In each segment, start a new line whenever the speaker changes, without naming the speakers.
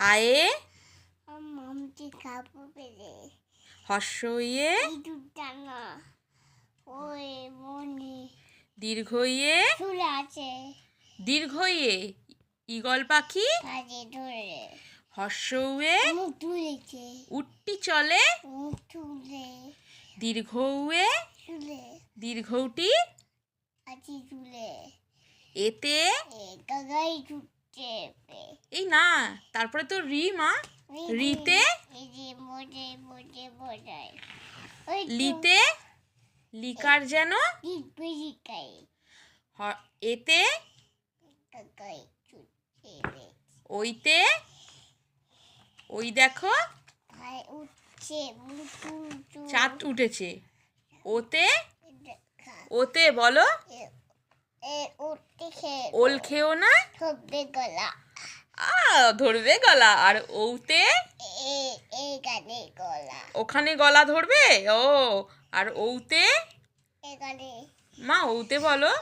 আয়ে
মামটি খাবো পেরে
হর্ষ ইয়ে
টানা ওই মনে
দীর্ঘ ইয়ে
চুলে আছে
দীর্ঘ ইয়ে ঈগল পাখি
কাজে ধরে
হর্ষ উয়ে
মুখ তুলেছে
উটটি চলে
মুখ তুলে
দীর্ঘ উয়ে
চুলে
দীর্ঘটি
আছে চুলে
এতে
গাগাই ছুটছে
এই না তারপরে তো রি মা রিতে
এই যে মোটে মোটে বোঝায়
লিতে লিকার যেন
পিজিকাই
এতে
গাগাই ছুটছে
ওইতে ওই দেখো
উঠছে
চাঁদ উঠেছে ওতে ওতে বলো ওল খেও না
ধরবে গলা
ধরবে গলা আর ওতে
এখানে গলা
ওখানে গলা ধরবে ও আর ওতে
এখানে
মা ওতে বলো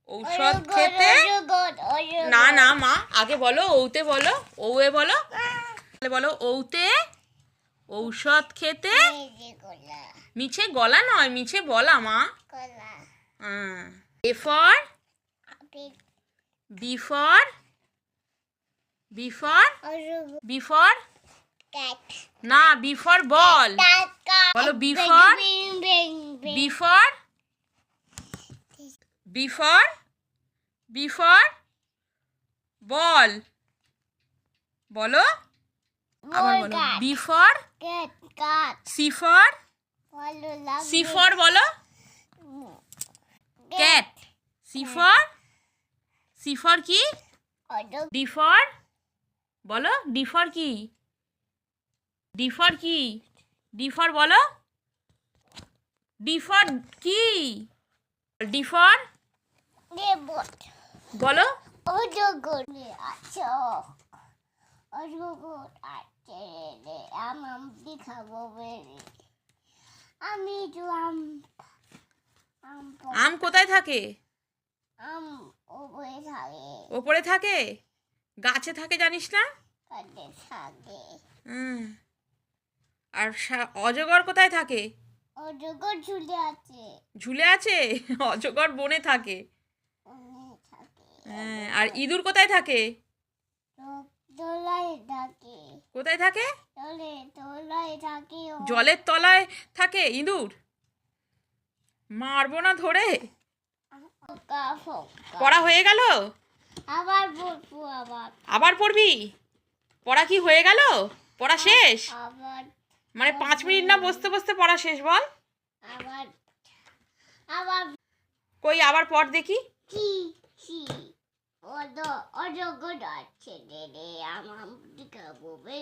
ঔষধ খেতে না না মা আগে বলো ওতে বলো ওয়ে বলো বলো ওতে ঔষধ খেতে মিছে গলা নয় মিছে বলা মা A for B for B for B for না বি ফর বল বলো B for B for B for B for ball বলো আবার বলো B for C for C for বলো ক্যাট সি ফর কি ডি ফর বলো D for কি D for কি ডি ফর বলো ডি ফর কি ডি ফর বলো
অজগর আছে অজগর আছে রে আম দেখাবো বেরে আমি তো
আম কোথায় থাকে
আম ওপরে থাকে
ওপরে থাকে গাছে থাকে জানিস না
কাটে থাকে
আর অজগর কোথায় থাকে
অজগর ঝুলে আছে
ঝুলে আছে অজগর বনে থাকে আর ইঁদুর কোথায় থাকে
তলায় থাকে
কোথায় থাকে
তলায় থাকে
জলের তলায় থাকে ইঁদুর মারবো না ধরে পড়া হয়ে গেল
আবার পড়বো
আবার পড়বি পড়া কি হয়ে গেল পড়া শেষ মানে 5 মিনিট না বসতে বসতে পড়া শেষ বল
আবার
কই আবার পড় দেখি
কি অজগর আছে রে আমার দেখাবো বে